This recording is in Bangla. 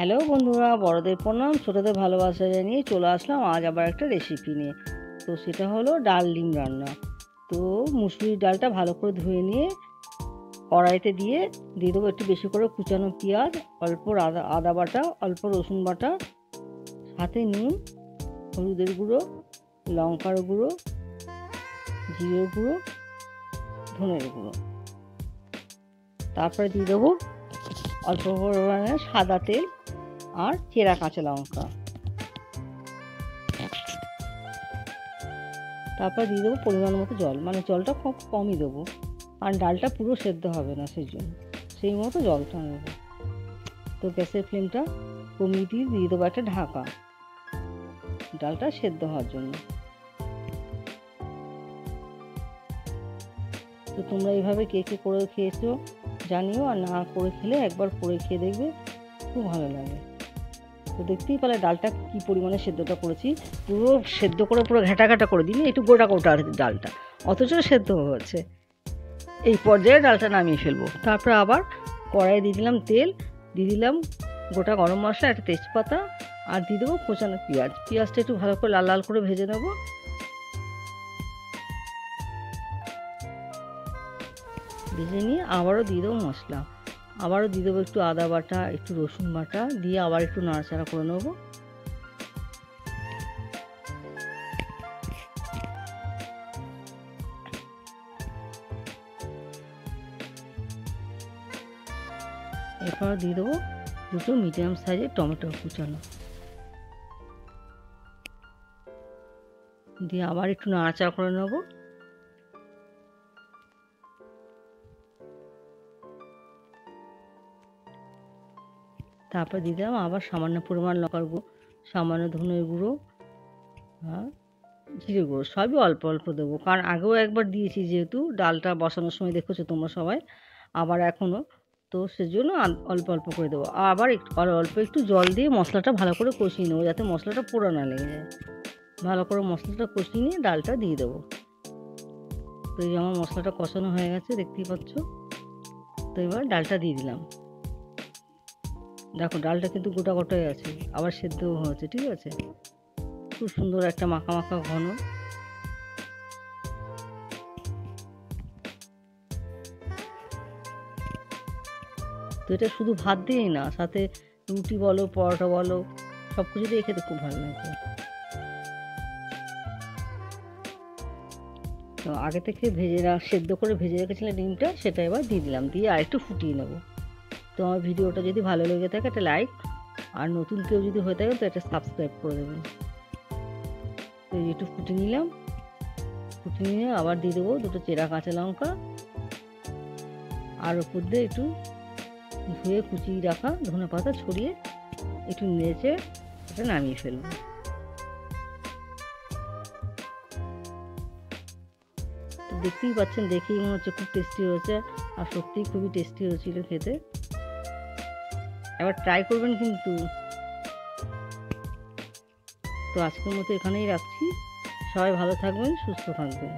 হ্যালো বন্ধুরা, বড়দের প্রণাম, ছোটদের ভালোবাসা জানিয়ে চলে আসলাম আজ আবার একটা রেসিপি নিয়ে। তো সেটা হলো ডাল ডিম রান্না। তো মুসুরির ডালটা ভালো করে ধুয়ে নিয়ে কড়াইতে দিয়ে দেবো একটু বেশি করে কুচানো পেঁয়াজ, অল্প আদা বাটা, অল্প রসুন বাটা, সাথে নুন, হলুদের গুঁড়ো, লঙ্কার গুঁড়ো, জিরের গুঁড়ো, ধনের গুঁড়ো। তারপরে দিয়ে দেবো অল্প পরিমাণে সাদা তেল আর চেরা কাঁচা লঙ্কা। তারপর দিয়ে দেবো পরিমাণ মতো জল, মানে জলটা খুব কমই দেবো, আর ডালটা পুরো সেদ্ধ হবে না, সেই জন্য সেই মতো জলটা নেবো। তো গ্যাসের ফ্লেমটা কমিয়ে দিয়ে দেবো একটা ঢাকা, ডালটা সেদ্ধ হওয়ার জন্য। তো তোমরা এইভাবে কে কে করে খেয়েছো জানিও, আর না করে খেলে একবার করে খেয়ে দেখবে, খুব ভালো লাগে। তো দেখতেই পেলে ডালটা কি পরিমাণে সেদ্ধটা করেছি, পুরো সেদ্ধ করে পুরো ঘেঁটা ঘেঁটা করে দিলে একটু গোটা গোটা ডালটা, অথচ সেদ্ধ হয়েছে। এই পর্যায়ে ডালটা নামিয়ে ফেলবো। তারপরে আবার কড়াইয়ে দিয়ে দিলাম তেল, দিয়ে দিলাম গোটা গরম মশলা, একটা তেজপাতা, আর দিয়ে দেবো কোচানো পেঁয়াজ। পেঁয়াজটা একটু ভালো করে লাল লাল করে ভেজে নেবো। ভেজে নিয়ে আবারও দিয়ে দেবো মশলা, আবারও দিয়ে দেবো একটু আদা বাটা, একটু রসুন বাটা, দিয়ে আবার একটু নাড়াচাড়া করে নেবো। এরপর দিয়ে দেবো দুটো মিডিয়াম সাইজের টমেটো কুচানো, দিয়ে আবার একটু নাড়াচাড়া করে নেবো। তারপর দিয়ে দিলাম আবার সামান্য পরিমাণ লঙ্কার গুঁড়ো, সামান্য ধনের গুঁড়ো, আর জিরে গুঁড়ো, সবই অল্প অল্প দেবো, কারণ আগেও একবার দিয়েছি, যেহেতু ডালটা বসানোর সময় দেখেছো তোমরা সবাই, আবার এখনও, তো সেজন্য অল্প অল্প করে দেবো। আবার একটু অল্প একটু জল দিয়ে মশলাটা ভালো করে কষিয়ে নেবো, যাতে মশলাটা পোড়া না লেগে যায়। ভালো করে মশলাটা কষিয়ে নিয়ে ডালটা দিয়ে দেবো। তো এই আমার মশলাটা কষানো হয়ে গেছে, দেখতেই পাচ্ছ। তো এবার ডালটা দিয়ে দিলাম। দেখো ডালটা কিন্তু গোটা গোটাই আছে, আবার সেদ্ধও হয়েছে, ঠিক আছে। খুব সুন্দর একটা মাখা মাখা ঘন। তো এটা শুধু ভাত দিয়েই না, সাথে রুটি বলো, পরোটা বলো, সব কিছু দিয়ে খেতে খুব ভালো লাগবে। তো আগে থেকে সেদ্ধ করে ভেজে রেখেছিলাম ডিমটা, সেটা এবার দিয়ে দিলাম, দিয়ে আর একটু ফুটিয়ে নেবো। তো আমার ভিডিওটা যদি ভালো লেগে থাকে একটা লাইক, আর নতুন কেউ যদি হয়ে থাকে তো একটা সাবস্ক্রাইব করে দেবেন। তো একটু ফুটিয়ে নিলাম, ফুটিয়ে নিয়ে আবার দিয়ে দেবো দুটো চেরা কাঁচা লঙ্কা, আর ওপর দিয়ে একটু ধুয়ে কুচিয়ে রাখা ধনে পাতা ছড়িয়ে একটু নেড়ে এটা নামিয়ে ফেলবো। তো দেখতেই পাচ্ছেন, দেখেই মনে হচ্ছে খুব টেস্টি হয়েছে, আর সত্যিই খুবই টেস্টি হয়েছিল খেতে। এবার ট্রাই করবেন কিন্তু। তো আজকের মতো এখানেই রাখছি, সবাই ভালো থাকবেন, সুস্থ থাকবেন।